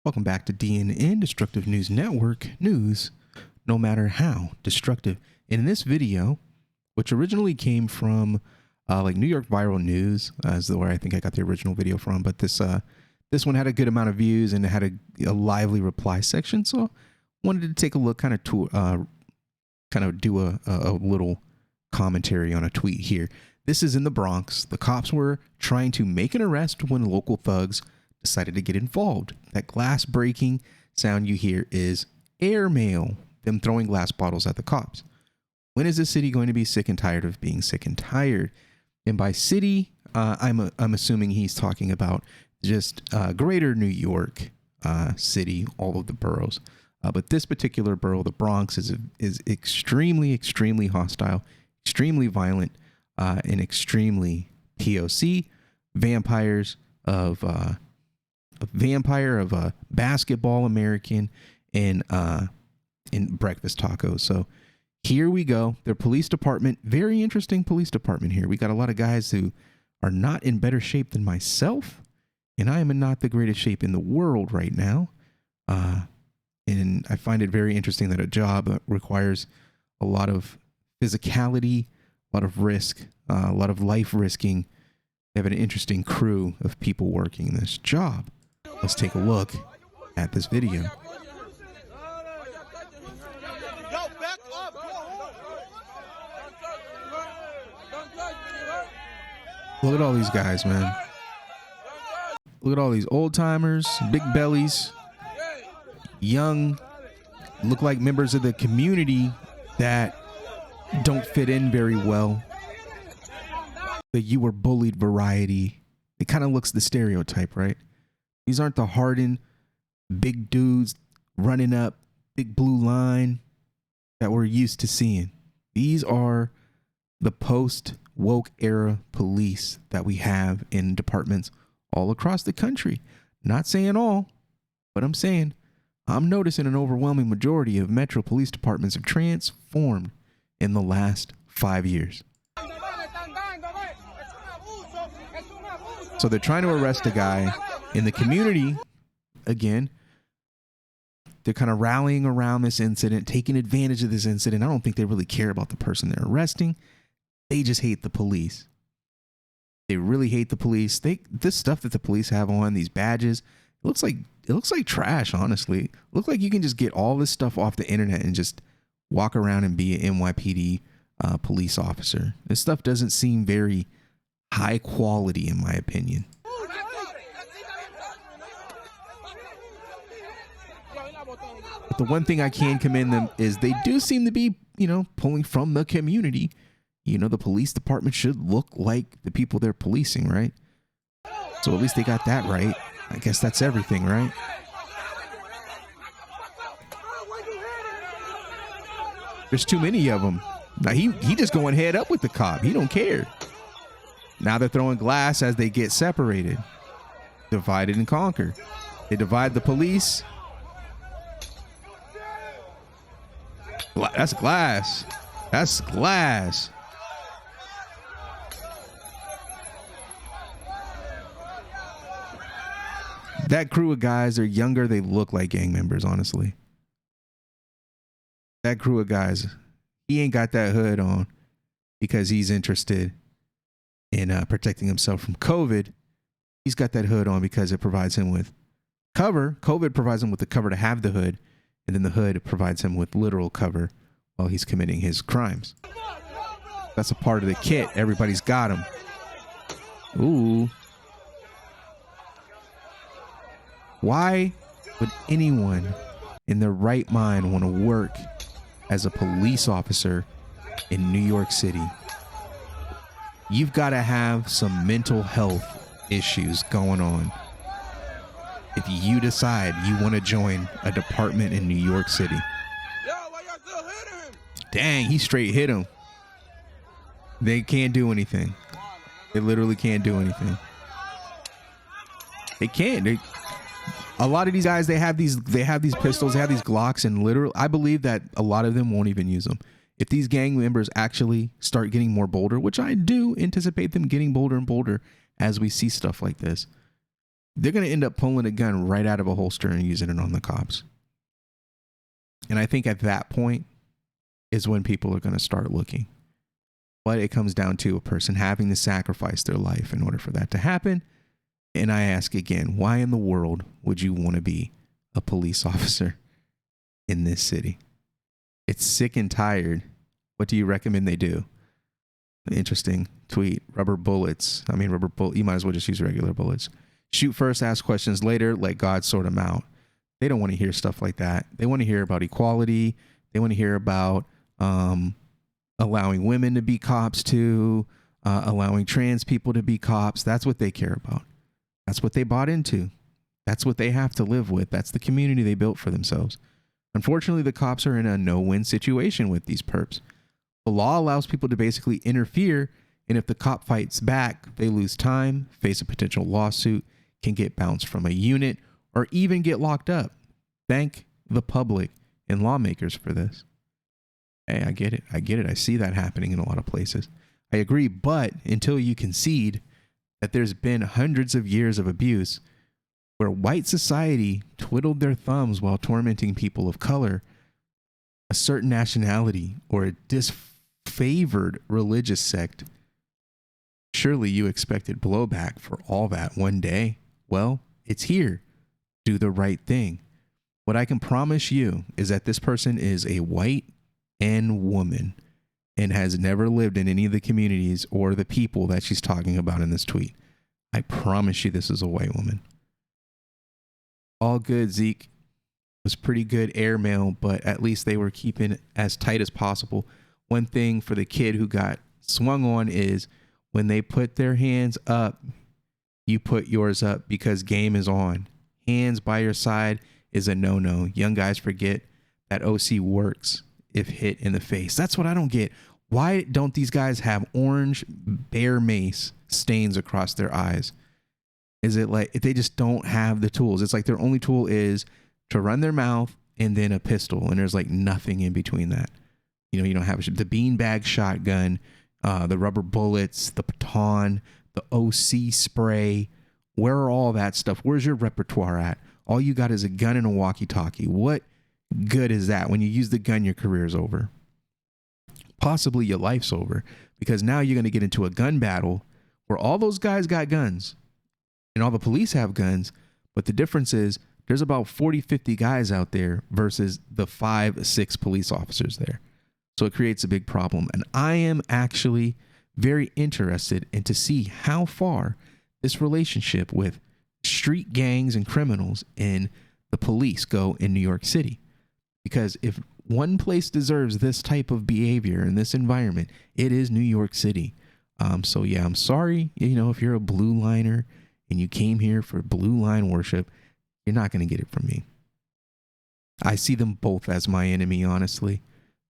Welcome back to DNN Destructive News Network. News, no matter how destructive. In this video, which originally came from like New York Viral News, is where I think I got the original video from, but this one had a good amount of views and it had a lively reply section, so I wanted to take a look, kind of do a little commentary on a tweet here. This is in the Bronx. The cops were trying to make an arrest when local thugs decided to get involved. That glass breaking sound you hear is airmail, them throwing glass bottles at the cops. When is the city going to be sick and tired of being sick and tired? And by city, I'm assuming he's talking about just greater New York city, all of the boroughs. But this particular borough, the Bronx, is extremely hostile, extremely violent, and extremely POC. Vampires of a vampire of a basketball American and in breakfast tacos. So here we go. Their police department, very interesting police department here. We got a lot of guys who are not in better shape than myself, and I am in not the greatest shape in the world right now. And I find it very interesting that a job that requires a lot of physicality, a lot of risk, a lot of life risking. They have an interesting crew of people working this job. Let's take a look at this video. Look at all these guys, man. Look at all these old timers, big bellies, young, look like members of the community that don't fit in very well. The you were bullied variety. It kind of looks the stereotype, right? These aren't the hardened big dudes running up big blue line that we're used to seeing. These are the post woke era police that we have in departments all across the country. Not saying all, but I'm noticing an overwhelming majority of metro police departments have transformed in the last 5 years. So they're trying to arrest a guy in the community. Again, they're kind of rallying around this incident, taking advantage of this incident. I don't think they really care about the person they're arresting. They just hate the police. They really hate the police. This stuff that the police have on, these badges, it looks like trash, honestly. It looks like you can just get all this stuff off the internet and just walk around and be an NYPD police officer. This stuff doesn't seem very high quality, in my opinion. But the one thing I can commend them is they do seem to be, pulling from the community. The police department should look like the people they're policing, right? So at least they got that right. I guess that's everything, right? There's too many of them. Now he just going head up with the cop. He don't care. Now they're throwing glass as they get separated. Divided and conquer. They divide the police. That's glass. That's glass. That crew of guys are younger. They look like gang members, honestly. That crew of guys, he ain't got that hood on because he's interested in protecting himself from COVID. He's got that hood on because it provides him with cover. COVID provides him with the cover to have the hood, and then the hood provides him with literal cover while he's committing his crimes. That's a part of the kit. Everybody's got him. Ooh. Why would anyone in their right mind want to work as a police officer in New York City? You've got to have some mental health issues going on if you decide you want to join a department in New York City. Dang, he straight hit him. They can't do anything. They literally can't do anything. They can't. A lot of these guys, they have these pistols, they have these Glocks, and literally, I believe that a lot of them won't even use them. If these gang members actually start getting more bolder, which I do anticipate them getting bolder and bolder as we see stuff like this, they're going to end up pulling a gun right out of a holster and using it on the cops. And I think at that point is when people are going to start looking. But it comes down to a person having to sacrifice their life in order for that to happen. And I ask again, why in the world would you want to be a police officer in this city? It's sick and tired. What do you recommend they do? Interesting tweet. Rubber bullets. You might as well just use regular bullets. Shoot first, ask questions later, let God sort them out. They don't want to hear stuff like that. They want to hear about equality. They want to hear about allowing women to be cops too, allowing trans people to be cops. That's what they care about. That's what they bought into. That's what they have to live with. That's the community they built for themselves. Unfortunately, the cops are in a no-win situation with these perps. The law allows people to basically interfere, and if the cop fights back, they lose time, face a potential lawsuit, can get bounced from a unit, or even get locked up. Thank the public and lawmakers for this. Hey, I get it. I see that happening in a lot of places. I agree, but until you concede that there's been hundreds of years of abuse where white society twiddled their thumbs while tormenting people of color, a certain nationality, or a disfavored religious sect, surely you expected blowback for all that one day. Well, it's here. Do the right thing. What I can promise you is that this person is a white and woman and has never lived in any of the communities or the people that she's talking about in this tweet. I promise you this is a white woman. All good, Zeke. It was pretty good airmail, but at least they were keeping it as tight as possible. One thing for the kid who got swung on is when they put their hands up, you put yours up because game is on. Hands by your side is a no-no. Young guys forget that OC works if hit in the face. That's what I don't get. Why don't these guys have orange bear mace stains across their eyes? Is it like if they just don't have the tools? It's like their only tool is to run their mouth and then a pistol, and there's like nothing in between that. You know, you don't have the beanbag shotgun, the rubber bullets, the baton, the OC spray. Where are all that stuff? Where's your repertoire at? All you got is a gun and a walkie-talkie. What good is that? When you use the gun, your career's over. Possibly your life's over, because now you're going to get into a gun battle where all those guys got guns and all the police have guns. But the difference is there's about 40, 50 guys out there versus the 5, 6 police officers there. So it creates a big problem. And I am actually very interested in to see how far this relationship with street gangs and criminals and the police go in New York City. Because if one place deserves this type of behavior in this environment, it is New York City. So yeah, I'm sorry, if you're a blue liner and you came here for blue line worship, you're not going to get it from me. I see them both as my enemy, honestly.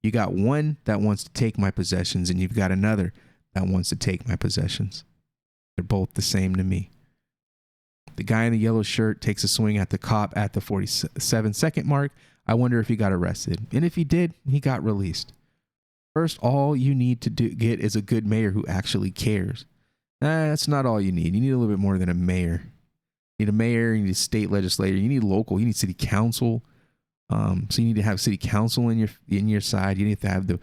You got one that wants to take my possessions, and you've got another that wants to take my possessions. They're both the same to me. The guy in the yellow shirt takes a swing at the cop at the 47-second mark. I wonder if he got arrested. And if he did, he got released. First, all you need to get is a good mayor who actually cares. That's not all you need. You need a little bit more than a mayor. You need a mayor, you need a state legislator, you need local, you need city council. So you need to have city council in your side. You need to have the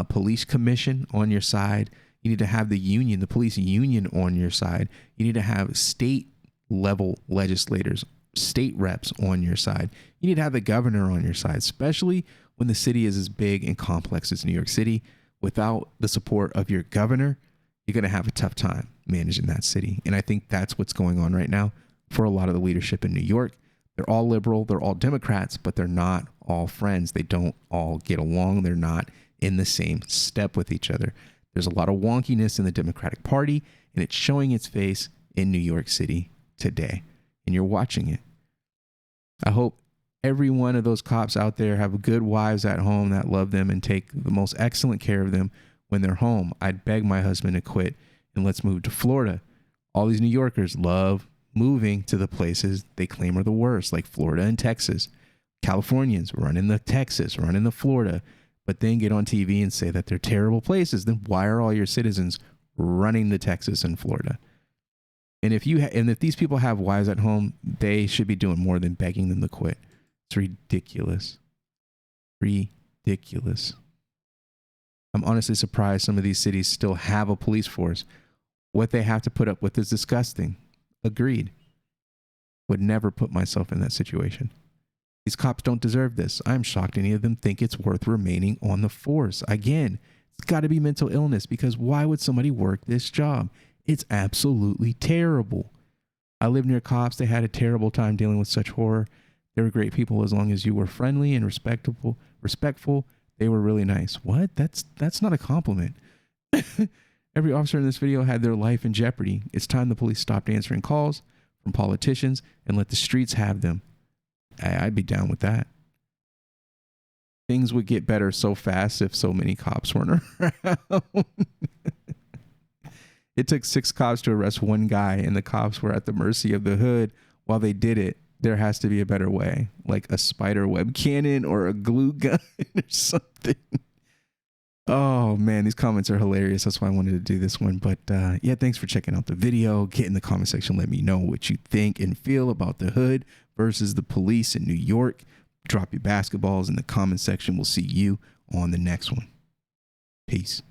police commission on your side. You need to have the police union on your side. You need to have state level legislators, state reps on your side. You need to have the governor on your side, especially when the city is as big and complex as New York City. Without the support of your governor, you're going to have a tough time managing that city. And I think that's what's going on right now for a lot of the leadership in New York. They're all liberal, they're all Democrats, but they're not all friends. They don't all get along. They're not in the same step with each other. There's a lot of wonkiness in the Democratic Party, and it's showing its face in New York City today. And you're watching it. I hope every one of those cops out there have good wives at home that love them and take the most excellent care of them when they're home. I'd beg my husband to quit and let's move to Florida. All these New Yorkers love moving to the places they claim are the worst, like Florida and Texas. Californians run into Texas, run into Florida, but then get on TV and say that they're terrible places. Then why are all your citizens running to Texas and Florida? And if these people have wives at home, they should be doing more than begging them to quit. It's ridiculous. Ridiculous. I'm honestly surprised some of these cities still have a police force. What they have to put up with is disgusting. Agreed. Would never put myself in that situation. These cops don't deserve this. I'm shocked any of them think it's worth remaining on the force. Again, it's got to be mental illness, because why would somebody work this job? It's absolutely terrible. I lived near cops. They had a terrible time dealing with such horror. They were great people as long as you were friendly and respectful. They were really nice. What? That's not a compliment. Every officer in this video had their life in jeopardy. It's time the police stopped answering calls from politicians and let the streets have them. I'd be down with that. Things would get better so fast if so many cops weren't around. It took 6 cops to arrest one guy, and the cops were at the mercy of the hood while they did it. There has to be a better way, like a spider web cannon or a glue gun or something. Oh man, these comments are hilarious. That's why I wanted to do this one. But yeah, thanks for checking out the video. Get in the comment section. Let me know what you think and feel about the hood versus the police in New York. Drop your basketballs in the comment section. We'll see you on the next one. Peace.